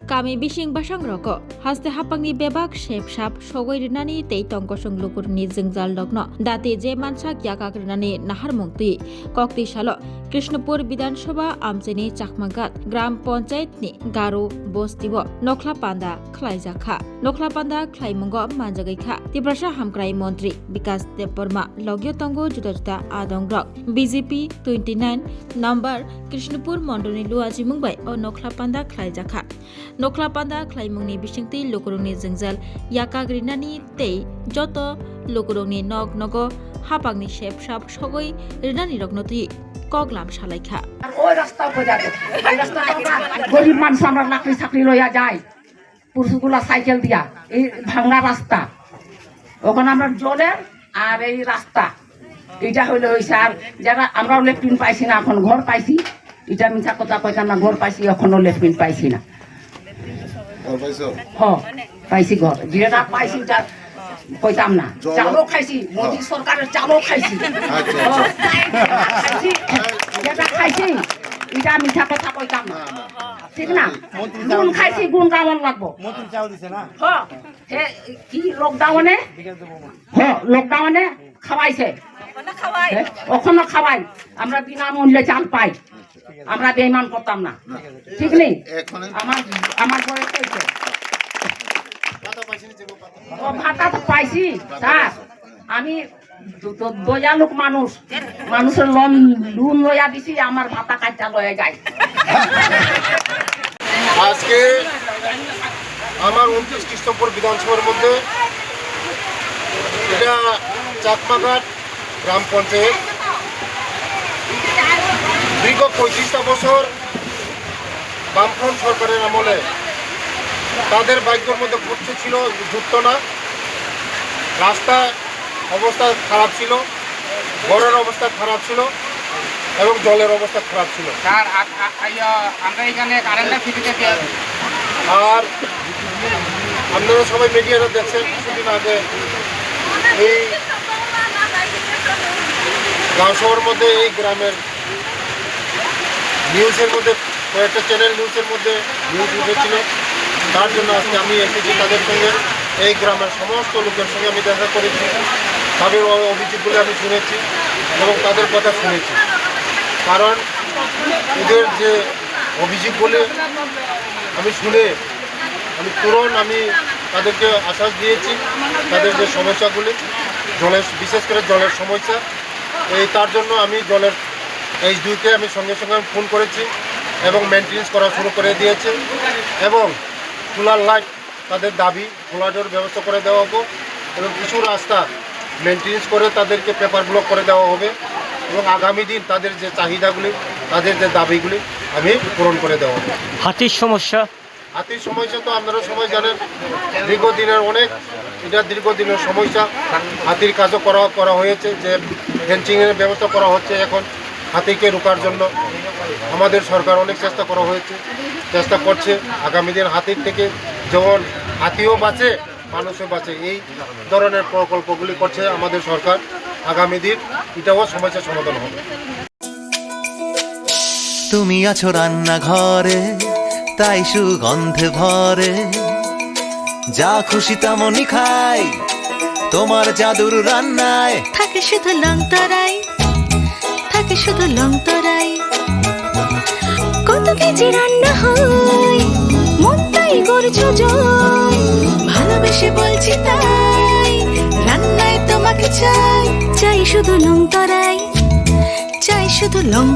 Kami bising basang roko haste hapangni bebak shep shap sogoi rinani tei tongkosong lukurni jengjal dogno dati je mansak yakak rinani nahar mungti kokti shalo Krishnapur Bidansabha Amcheni Chakmagat Gram Panchayat ni Garu Bostibo Nokhlapanda Khlaijakha Nokhlapanda Khlaimungo Manjagaikha Tiprasa Hamkrai Mantri Bikas Deborma Logyo Tongo Juda Juda Adongrok BJP 29 number Krishnapur Mondoni Luaji Mumbai o Nokhlapanda Khlaijakha Nokhlapanda Khlaimungni Bisingti Lukurungni Jengjal Yakagrinani Tei Joto Lukurungni Nog Nogo Hapangni Shep Shap Sogoi Rinani Rognoti Koglam Shalaikha ওই রাস্তা বোঝাবে এই রাস্তা গরিব মানুষ আমরা লাকড়ি চাকরি লইয়া যাই পুরুষগুলা সাইকেল দিয়া এই ভাঙা রাস্তা ওখানে আমরা জলের আর এই রাস্তা এটা হইলে হইছে আর যারা আমরাও লেফটিন পাইছি না এখন ঘর পাইছি এটা মিছা কথা কইতাম না ঘর পাইছি এখনো লেফটিন পাইছি না পাইছি ঘর যেটা পাইছি কইতাম না চালও খাইছি মোদী সরকারের চালও খাইছি যেটা খাইছি এটা মিঠা কথা কইতাম না ঠিক না গুণ খাইছি গুণ গাওয়ার লাগবো কি লকডাউনে লকডাউনে খাওয়াইছে ওখানে খাওয়াই আমরা বিনামূল্যে চাল পাই আমরা বেইমান করতাম না ঠিক নেই আমার বয়স হয়েছে ভাতা তো পাইছি স্যার আমি দয়ালুক মানুষের লোন লইয়া দিছি আমার ভাতা কাটা লয়ে যায় আজকে আমার 29 কৃষ্ণপুর বিধানসভার মধ্যে এটা চাকমাঘাট গ্রাম পঞ্চায়েত দীর্ঘ 35টা বছর বামফ্রন্ট সরকারের আমলে তাদের ভাগ্যের মধ্যে ঘটছে ছিল যুক্ত না রাস্তা অবস্থা খারাপ ছিল ঘরের অবস্থা খারাপ ছিল এবং জলের অবস্থা খারাপ ছিল স্যার আমরা এখানে কারেন্টটা ফ্রিতে আর আপনারা সবাই মিডিয়াতে দেখছেন কিছুদিন আগে এই গাঁও শহরের মধ্যে এই গ্রামের নিউজের মধ্যে কয়েকটা চ্যানেল নিউজের মধ্যে নিউজ উঠেছিল তার জন্য আজকে আমি এসেছি তাদের সঙ্গে এই গ্রামের সমস্ত লোকের সঙ্গে আমি দেখা করেছি তাদের অভিযোগগুলো আমি শুনেছি এবং তাদের কথা শুনেছি কারণ এদের যে অভিযোগগুলো আমি শুনে আমি তুরন্ত আমি তাদেরকে আশ্বাস দিয়েছি তাদের যে সমস্যাগুলি জলের বিশেষ করে জলের সমস্যা তার জন্য আমি জলের H2কে আমি সঙ্গে সঙ্গে ফোন করেছি এবং মেনটেন্স করা শুরু করে দিয়েছি এবং সোলার লাইট তাদের দাবি সোলারের ব্যবস্থা করে দেওয়া হবে এবং কিছু রাস্তা মেনটেন্স করে তাদেরকে পেপার ব্লক করে দেওয়া হবে এবং আগামী দিন তাদের যে চাহিদাগুলি তাদের যে দাবিগুলি আমি পূরণ করে দেওয়া হবে হাতির সমস্যা তো আপনারা সবাই জানেন দীর্ঘদিনের দীর্ঘদিনের সমস্যা হাতির কাজও করা হয়েছে যে ফেন্সিংয়ের ব্যবস্থা করা হচ্ছে এখন হাতিকে রোকার জন্য আমাদের সরকার অনেক চেষ্টা করছে আগামী দিন হাতির থেকে যেমন হাতিও বাঁচে মানুষও বাঁচে এই ধরনের প্রকল্পগুলি করছে আমাদের সরকার আগামী দিন এটাও সমস্যার সমাধান হবে তুমি আছো রান্নাঘরে তাই সুগন্ধে ভরে যা খুশি তেমনই খাই তোমার জাদুর রান্নায় থাকে শুধু লং তরাই থাকে শুধু লং তরাই কত কেজি রান্না হয় মন তাই করছো জয় ভালোবেসে বলছি তাই রান্নায় তোমাকে চাই শুধু লং তরাই চাই শুধু লং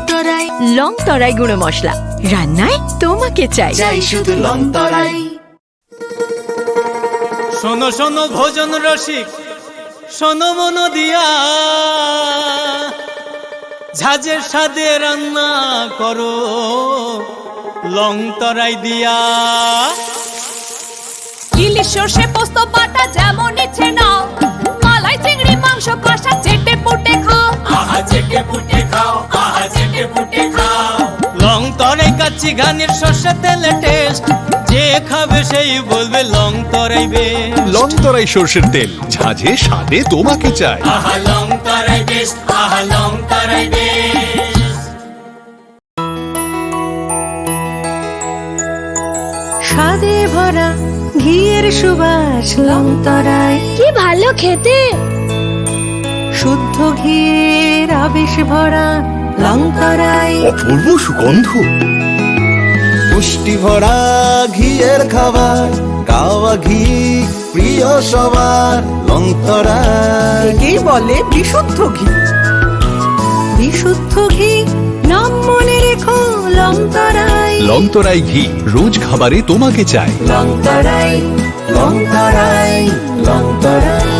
তরাই গুঁড়ো মশলা রান্নায় তোমাকে চাই শুধু লং তরাই শোনো শোনো ভোজন রসিক শোনো মন দিয়া ঝাঁঝের স্বাদে রান্না করো লং তরাই দিয়া ইলিশ সর্ষে পোস্ত বাটা যেমন ইচ্ছে নাও মালাই চিংড়ি মাংস কষা চেটে পুটে খাও আহা চেটে পুটে খাও আহা চেটে পুটে খাও লং তরাই কাচ্চি ঘানির সর্ষে তেলে টেস্ট যে খাবে সেই বলবে লং তরাই বেশ লং তরাই সর্ষের তেল ঝাঁঝে স্বাদে তোমাকে চাই আহা লং তরাই বেশ আহা লং তরাই বেশ স্বাদে ভরা ঘিয়ের সুবাস লংতরাই। কি ভালো খেতে। শুদ্ধ ঘিয়ের আবেশ ভরা লংতরাই। অপূর্ব সুগন্ধ। পুষ্টি ভরা ঘিয়ের খাবার, কাওয়া ঘি প্রিয় সবার লংতরা। একেই বলে বিশুদ্ধ ঘি। বিশুদ্ধ ঘি নাম মনে রেখো লংতরাই। লংতরাই ঘি রোজ খাবারে তোমাকে চাই। লংতরাই লংতরাই লংতরাই।